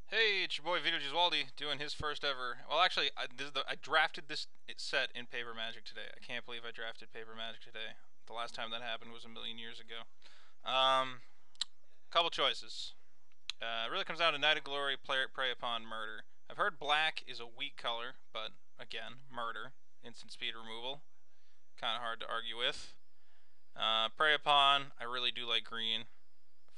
Hey, it's your boy Vito Gesualdi doing his first ever. Well, actually, I drafted this set in Paper Magic today. I can't believe I drafted Paper Magic today. The last time that happened was a million years ago. Um, Couple choices. It really comes down to Knight of Glory, Prey Upon, Murder. I've heard black is a weak color, but again, murder, instant speed removal, kind of hard to argue with. Prey Upon, I really do like green.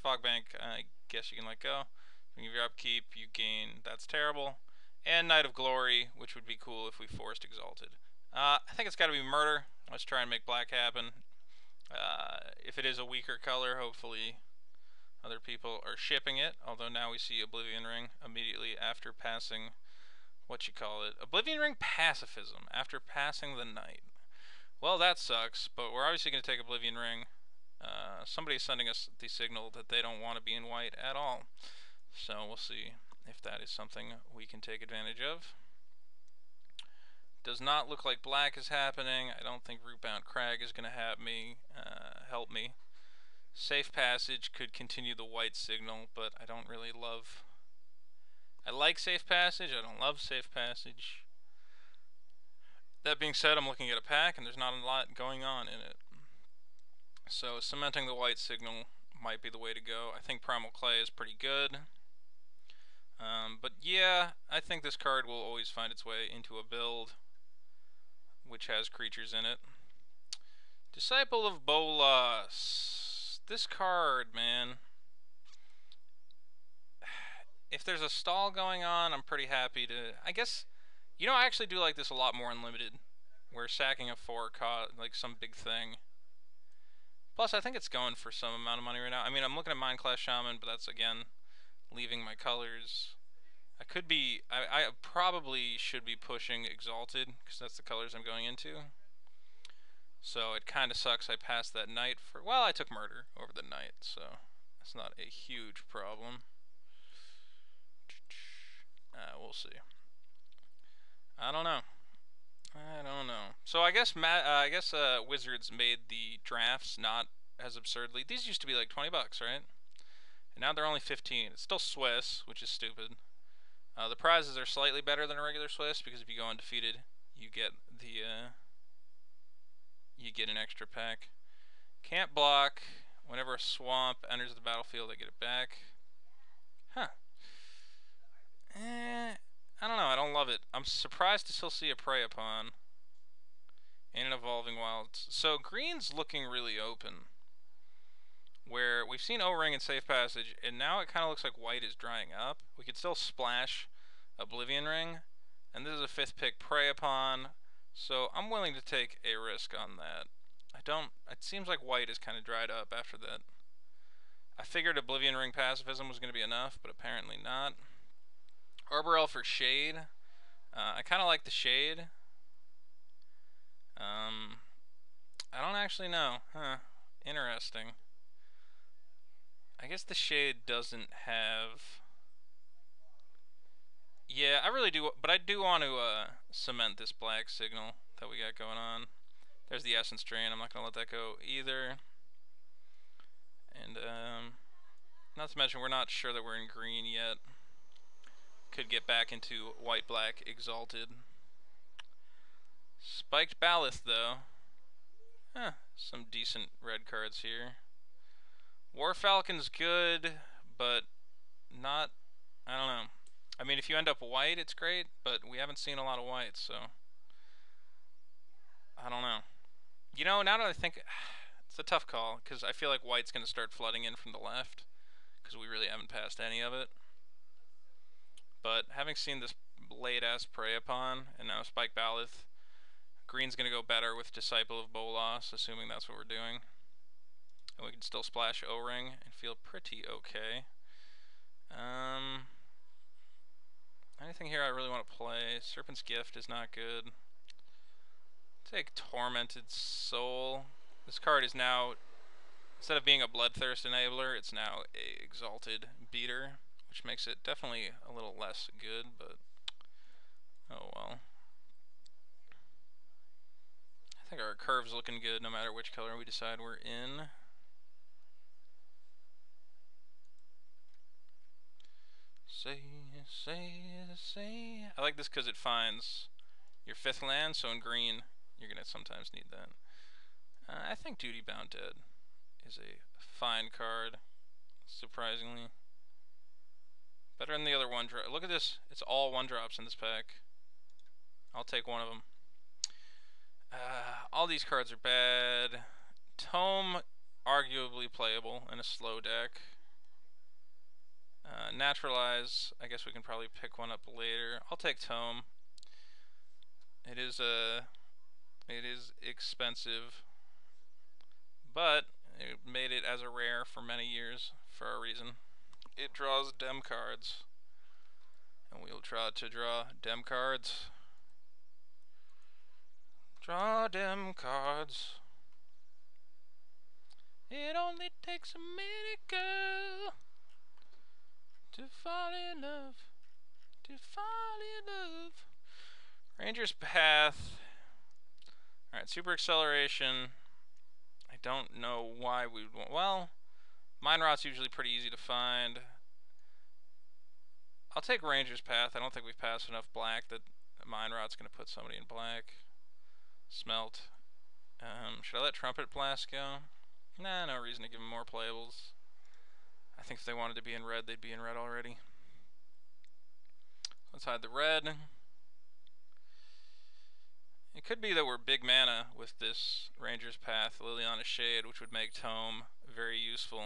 Fogbank, I guess you can let go. When you give your upkeep, you gain. That's terrible. And Knight of Glory, which would be cool if we forced Exalted. I think it's got to be Murder. Let's try and make black happen. If it is a weaker color, hopefully other people are shipping it. Although now we see Oblivion Ring immediately after passing, what you call it, Oblivion Ring Pacifism, after passing the Knight. Well, that sucks, but we're obviously going to take Oblivion Ring. Somebody's sending us the signal that they don't want to be in white at all. So we'll see if that is something we can take advantage of. Does not look like black is happening. I don't think Rootbound Crag is going to have me help me. Safe Passage could continue the white signal, but I don't really love... I like Safe Passage, I don't love Safe Passage. That being said, I'm looking at a pack and there's not a lot going on in it. So cementing the white signal might be the way to go. I think Primal Clay is pretty good. But yeah, I think this card will always find its way into a build which has creatures in it. Disciple of Bolas. This card, man. If there's a stall going on, I'm pretty happy to... I guess, I actually do like this a lot more in Limited, where sacking a 4 caught like some big thing. Plus, I think it's going for some amount of money right now. I mean, I'm looking at Mindclass Shaman, but that's, again, leaving my colors. I probably should be pushing Exalted, because that's the colors I'm going into. So it kind of sucks I passed that Knight for... Well, I took Murder over the Knight, so that's not a huge problem. We'll see. I don't know. So I guess Wizards made the drafts not as absurdly... These used to be like $20, right? And now they're only 15. It's still Swiss, which is stupid. The prizes are slightly better than a regular Swiss, because if you go undefeated, you get an extra pack. Can't block. Whenever a swamp enters the battlefield, I get it back. Huh. I don't know. I don't love it. I'm surprised to still see a Prey Upon and an Evolving Wilds. So green's looking really open. Where we've seen O-Ring and Safe Passage, and now it kind of looks like white is drying up. We could still splash Oblivion Ring, and this is a 5th pick, Prey Upon, so I'm willing to take a risk on that. It seems like white is kind of dried up after that. I figured Oblivion Ring Pacifism was going to be enough, but apparently not. Arbor Elf for Shade. I kind of like the Shade. I don't actually know. Huh. Interesting. I guess the Shade doesn't have... Yeah, I really do, but I do want to cement this black signal that we got going on. There's the Essence Drain. I'm not going to let that go either. And not to mention, we're not sure that we're in green yet. Could get back into white-black Exalted. Spiked Ballast, though. Some decent red cards here. War Falcon's good, but not... I don't know. I mean, if you end up white, it's great, but we haven't seen a lot of white, so... I don't know. Now that I think... It's a tough call, because I feel like white's going to start flooding in from the left, because we really haven't passed any of it. But having seen this late-ass Prey Upon, and now Spike Ballast, green's going to go better with Disciple of Bolas, assuming that's what we're doing. And we can still splash O-Ring and feel pretty okay. Anything here I really want to play? Serpent's Gift is not good. Take Tormented Soul. This card is now, instead of being a Bloodthirst enabler, it's now a Exalted beater, which makes it definitely a little less good, but oh well. I think our curve's looking good no matter which color we decide we're in. Say. I like this because it finds your 5th land, so in green, you're going to sometimes need that. I think Duty Bound Dead is a fine card, surprisingly. Better than the other 1-drop. Look at this. It's all 1-drops in this pack. I'll take one of them. All these cards are bad. Tome, arguably playable in a slow deck. Naturalize, I guess we can probably pick one up later. I'll take Tome. It is expensive, but it made it as a rare for many years for a reason. It draws dem cards, and we'll try to draw dem cards. Draw dem cards. It only takes a minute, girl, to fall in love. To fall in love. Ranger's Path. Alright, Super Acceleration. I don't know why we would want. Well, Mine Rot's usually pretty easy to find. I'll take Ranger's Path. I don't think we've passed enough black that Mine Rot's going to put somebody in black. Smelt. Should I let Trumpet Blast go? Nah, no reason to give them more playables. I think if they wanted to be in red, they'd be in red already. Let's hide the red. It could be that we're big mana with this Ranger's Path, Liliana Shade, which would make Tome very useful.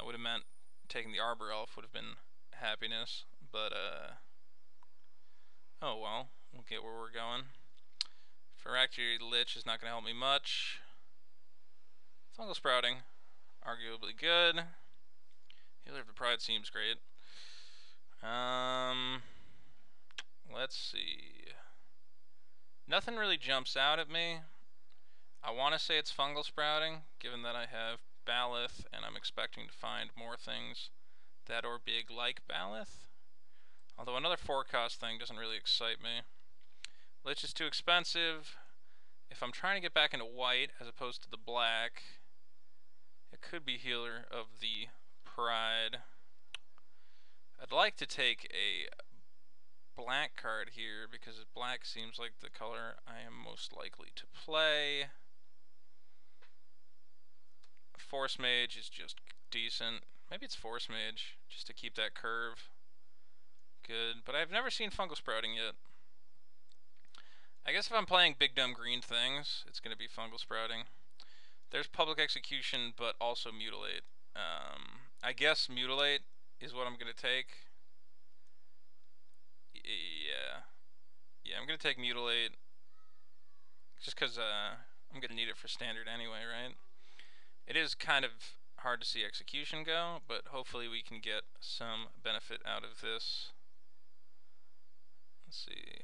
Would have meant taking the Arbor Elf would have been happiness, but oh well, we'll get where we're going. Phylactery Lich is not going to help me much. Fungal Sprouting, arguably good. Healer of the Pride seems great. Let's see. Nothing really jumps out at me. I want to say it's Fungal Sprouting, given that I have Baloth, and I'm expecting to find more things that are big like Baloth. Although another 4-cost thing doesn't really excite me. Lich is too expensive. If I'm trying to get back into white as opposed to the black, it could be Healer of the Pride. I'd like to take a black card here because black seems like the color I am most likely to play. Force Mage is just decent. Maybe it's Force Mage just to keep that curve good, but I've never seen Fungal Sprouting yet. I guess if I'm playing big dumb green things, it's going to be Fungal Sprouting. There's Public Execution, but also Mutilate. I guess Mutilate is what I'm going to take. Yeah, I'm going to take Mutilate just because I'm going to need it for standard anyway, right? It is kind of hard to see Execution go, but hopefully we can get some benefit out of this. Let's see.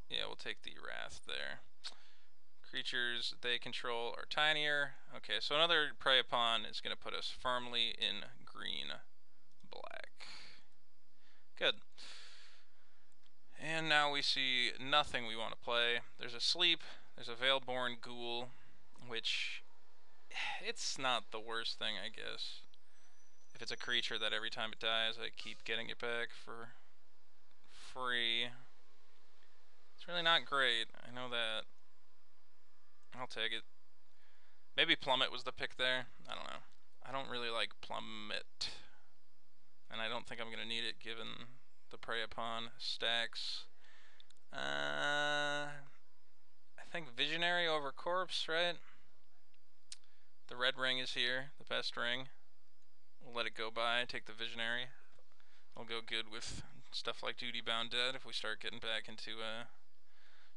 Yeah, we'll take the Wrath there. Creatures they control are tinier. Okay, so another Prey Upon is going to put us firmly in green-black. Good. And now we see nothing we want to play. There's a Sleep, there's a Veilborn Ghoul, which it's not the worst thing, I guess. If it's a creature that every time it dies, I keep getting it back for free. It's really not great, I know that. I'll take it. Maybe Plummet was the pick there. I don't know. I don't really like Plummet. And I don't think I'm going to need it given the Prey Upon stacks. I think Visionary over Corpse, right? The red ring is here, the best ring. We'll let it go by, take the Visionary. I'll go good with stuff like Duty Bound Dead if we start getting back into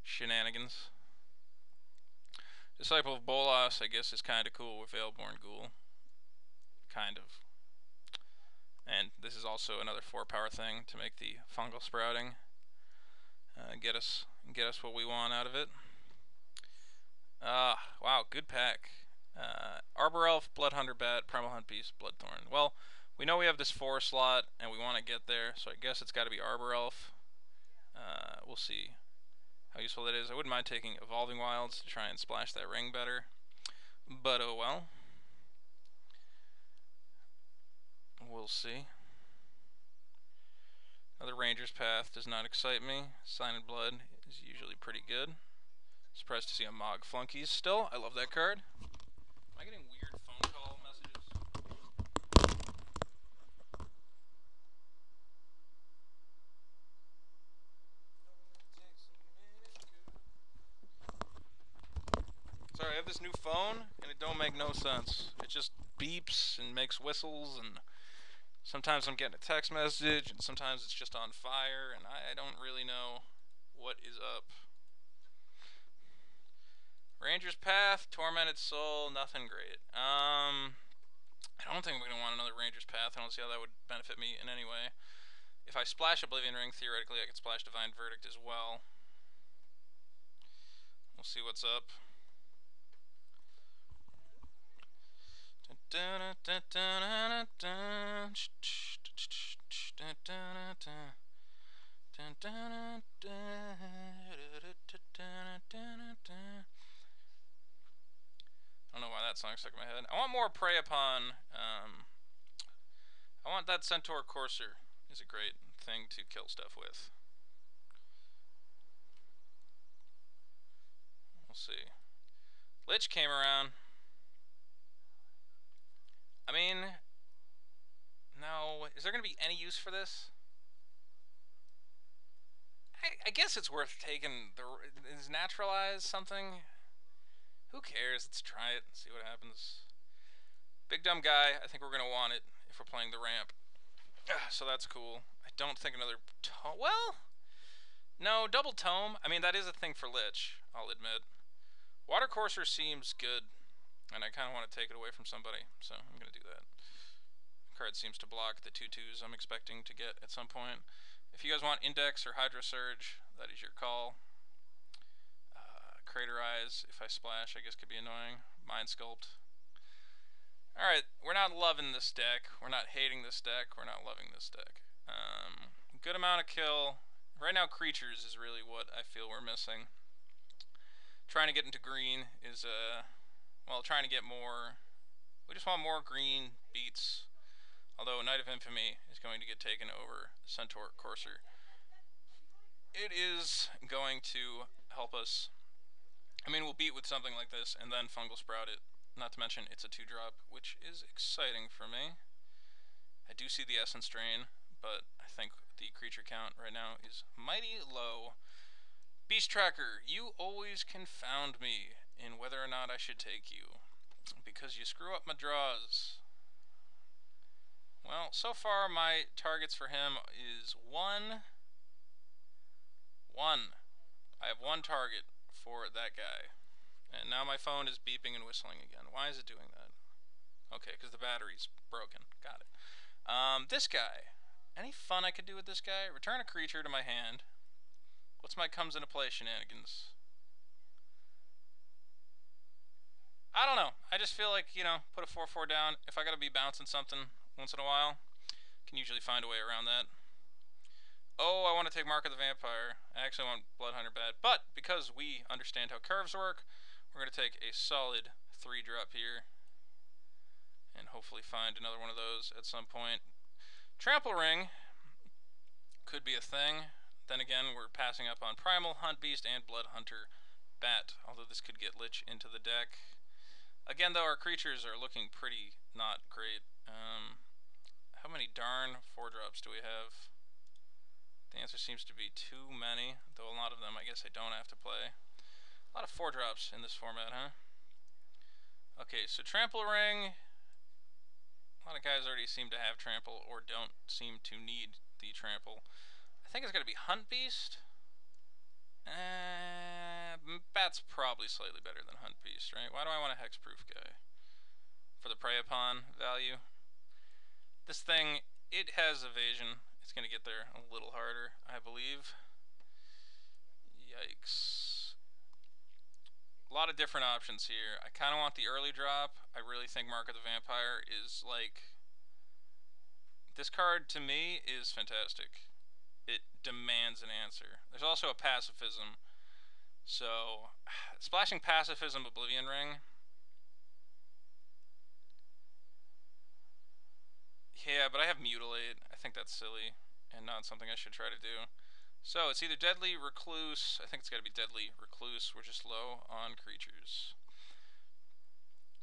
shenanigans. Disciple of Bolas, I guess, is kind of cool with Veilborn Ghoul. Kind of. And this is also another 4-power thing to make the Fungal Sprouting. Get us what we want out of it. Wow, good pack. Arbor Elf, Bloodhunter Bat, Primal Hunt Beast, Bloodthorn. Well, we know we have this 4 slot, and we want to get there, so I guess it's got to be Arbor Elf. We'll see how useful that is. I wouldn't mind taking Evolving Wilds to try and splash that ring better, but oh well. We'll see. Ranger's Path does not excite me. Sign in Blood is usually pretty good. Surprised to see a Mog Flunkies still. I love that card. Am I getting weird phone call messages? Sorry, I have this new phone, and it don't make no sense. It just beeps and makes whistles, and sometimes I'm getting a text message, and sometimes it's just on fire, and I don't really know what is up. Ranger's Path, Tormented Soul, nothing great. I don't think I'm going to want another Ranger's Path. I don't see how that would benefit me in any way. If I splash Oblivion Ring, theoretically I could splash Divine Verdict as well. We'll see what's up. I don't know why that song stuck in my head. I want more Prey Upon. I want that Centaur Courser. Is a great thing to kill stuff with. We'll see. Lich came around. I mean, no. Is there going to be any use for this? I guess it's worth taking. Is Naturalize something? Who cares? Let's try it and see what happens. Big Dumb Guy. I think we're going to want it if we're playing the ramp. So that's cool. I don't think another tome. Well, no, double tome. I mean, that is a thing for Lich, I'll admit. Water Courser seems good, and I kind of want to take it away from somebody, so I'm going to do that. Card seems to block the 2/2s I'm expecting to get at some point. If you guys want Index or Hydro Surge, that is your call. Crater Eyes, if I splash, I guess could be annoying. Mind Sculpt. Alright, we're not loving this deck. We're not hating this deck. We're not loving this deck. Good amount of kill. Right now, creatures is really what I feel we're missing. Trying to get into green is, well, trying to get more. We just want more green beats. Although Knight of Infamy is going to get taken over Centaur Courser. It is going to help us. I mean, we'll beat with something like this and then Fungal Sprout it. Not to mention it's a 2-drop, which is exciting for me. I do see the Essence Drain, but I think the creature count right now is mighty low. Beast Tracker, you always confound me in whether or not I should take you, because you screw up my draws. Well, so far my targets for him is one. I have one target for that guy. And now my phone is beeping and whistling again. Why is it doing that? Okay, because the battery's broken. Got it. This guy. Any fun I could do with this guy? Return a creature to my hand. What's my comes into play shenanigans? I don't know. I just feel like, you know, put a 4/4 down. If I gotta be bouncing something once in a while, can usually find a way around that. Oh, I want to take Mark of the Vampire. I actually want Bloodhunter bad. But because we understand how curves work, we're going to take a solid 3-drop here. And hopefully find another one of those at some point. Trample Ring could be a thing. Then again, we're passing up on Primal, Hunt Beast, and Bloodhunter Bat. Although this could get Lich into the deck. Again, though, our creatures are looking pretty not great. How many darn 4-drops do we have? The answer seems to be too many, though a lot of them I guess I don't have to play. A lot of 4-drops in this format, huh? Okay, so Trample Ring. A lot of guys already seem to have Trample or don't seem to need the Trample. I think it's going to be Hunt Beast. Bat's probably slightly better than Hunt Beast, right? Why do I want a Hexproof guy? For the Prey Upon value. This thing, it has evasion. It's going to get there a little harder, I believe. Yikes. A lot of different options here. I kind of want the early drop. I really think Mark of the Vampire is like... This card, to me, is fantastic. It demands an answer. There's also a Pacifism. So, splashing Pacifism, Oblivion Ring... Yeah, but I have Mutilate. I think that's silly. and not something I should try to do. So it's either Deadly, Recluse. I think it's got to be Deadly, Recluse. We're just low on creatures.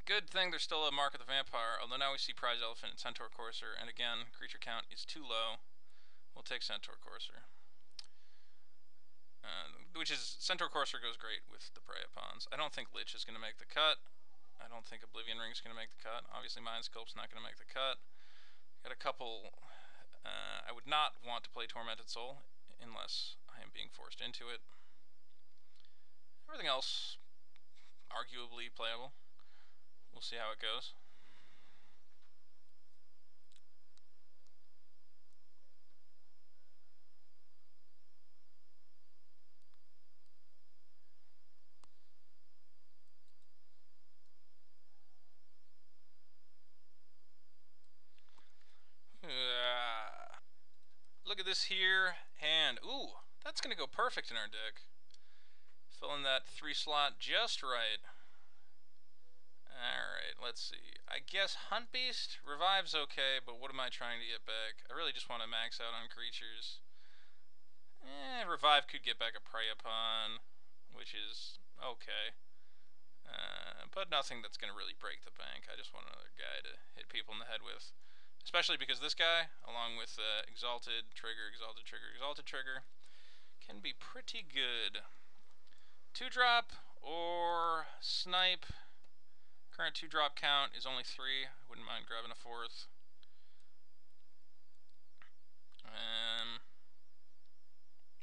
Good thing there's still a Mark of the Vampire, although now we see Prize Elephant and Centaur Courser, and again, creature count is too low. We'll take Centaur Courser. Centaur Courser goes great with the Prey Pawns. I don't think Lich is going to make the cut. I don't think Oblivion Ring is going to make the cut. Obviously, Mind Sculpt's not going to make the cut. Got a couple. I would not want to play Tormented Soul unless I am being forced into it. Everything else, arguably playable. We'll see how it goes. Look at this here hand. Ooh, that's going to go perfect in our deck. Fill in that 3-slot just right. Alright, let's see. I guess Hunt Beast revives okay, but what am I trying to get back? I really just want to max out on creatures. Revive could get back a Prey Upon, which is okay. But nothing that's going to really break the bank. I just want another guy to hit people in the head with. Especially because this guy, along with Exalted Trigger, Exalted Trigger, Exalted Trigger, can be pretty good. 2-drop or Snipe. Current 2-drop count is only 3. I wouldn't mind grabbing a 4th.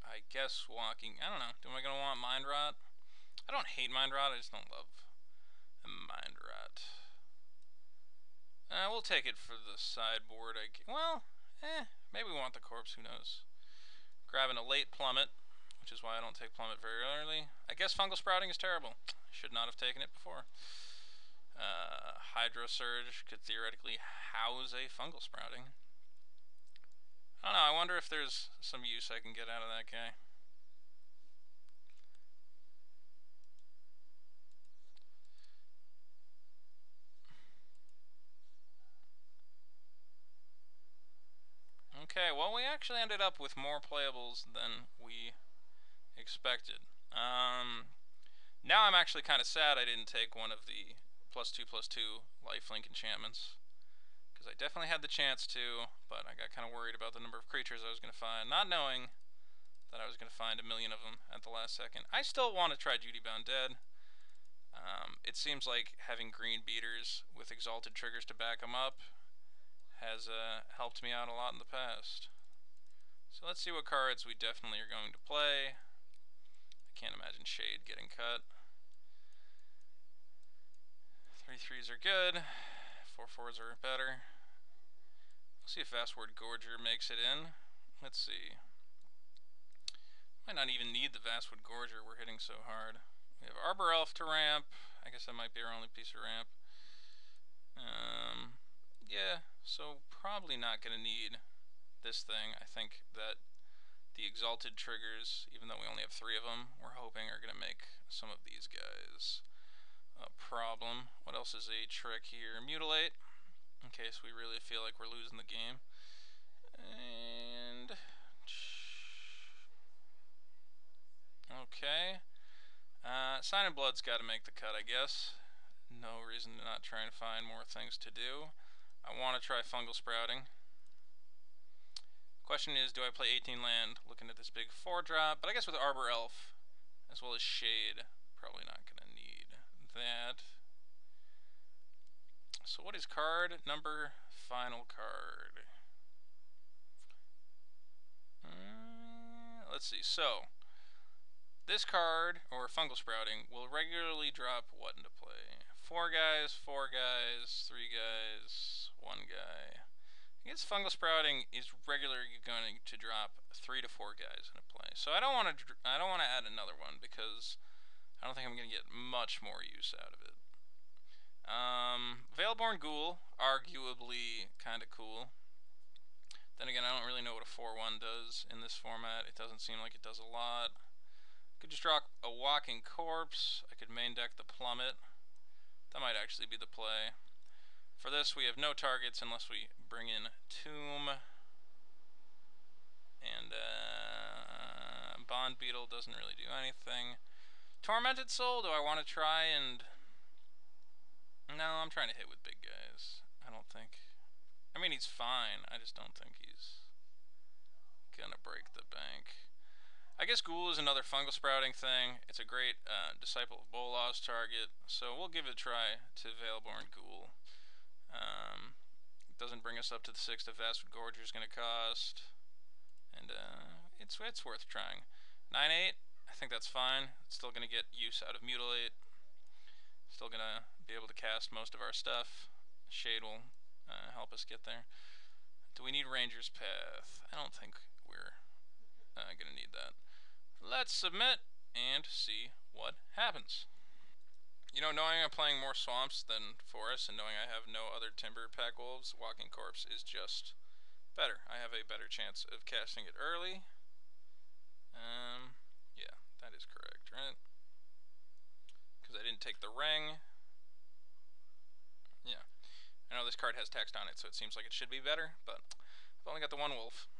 I guess walking. I don't know. Am I going to want Mind Rot? I don't hate Mind Rot. I just don't love Mind Rot. We'll take it for the sideboard. Maybe we want the corpse. Who knows? Grabbing a late Plummet, which is why I don't take Plummet very early. I guess Fungal Sprouting is terrible. Should not have taken it before. Hydro Surge could theoretically house a Fungal Sprouting. I don't know. I wonder if there's some use I can get out of that guy. Okay, well, we actually ended up with more playables than we expected. Now I'm actually kind of sad I didn't take one of the +2/+2 lifelink enchantments, because I definitely had the chance to, but I got kind of worried about the number of creatures I was going to find, not knowing that I was going to find a million of them at the last second. I still want to try Duty Bound Dead. It seems like having green beaters with Exalted Triggers to back them up has helped me out a lot in the past. So let's see what cards we definitely are going to play. I can't imagine Shade getting cut. 3/3s are good. 4/4s are better. We'll see if Vastword Gorger makes it in. Let's see. Might not even need the Vastwood Gorger, we're hitting so hard. We have Arbor Elf to ramp. I guess that might be our only piece of ramp. Yeah, so probably not going to need this thing. I think that the Exalted Triggers, even though we only have 3 of them, we're hoping are going to make some of these guys a problem. What else is a trick here? Mutilate, in case we really feel like we're losing the game. And okay. Sign in Blood's got to make the cut, I guess. No reason to not try and find more things to do. I want to try Fungal Sprouting. Question is, do I play 18 land looking at this big 4-drop? But I guess with Arbor Elf, as well as Shade, probably not going to need that. So what is card number? Final card. Let's see. So this card, or Fungal Sprouting, will regularly drop what into play? 4 guys, 4 guys, 3 guys, 1 guy. I guess Fungal Sprouting is regularly going to drop 3 to 4 guys into play. So I don't want to add another one because I don't think I'm going to get much more use out of it. Veilborn Ghoul, arguably kind of cool. Then again, I don't really know what a 4/1 does in this format. It doesn't seem like it does a lot. Could just draw a Walking Corpse. I could main deck the Plummet. That might actually be the play. For this, we have no targets unless we bring in Tomb. And Bond Beetle doesn't really do anything. Tormented Soul, do I want to try and... No, I'm trying to hit with big guys. I don't think... I mean, he's fine. I just don't think he's gonna break the bank. I guess Ghoul is another fungal sprouting thing. It's a great Disciple of Bolas target, so we'll give it a try to Veilborn Ghoul. It doesn't bring us up to the 6 that Vastwood Gorger is going to cost, and it's worth trying. 9/8, I think that's fine. It's still going to get use out of Mutilate. Still going to be able to cast most of our stuff. Shade will help us get there. Do we need Ranger's Path? I don't think we're going to need that. Let's submit and see what happens. You know, knowing I'm playing more swamps than forests and knowing I have no other timber pack wolves, Walking Corpse is just better. I have a better chance of casting it early. Yeah, that is correct, right? Because I didn't take the ring. Yeah. I know this card has text on it, so it seems like it should be better, but I've only got the one wolf.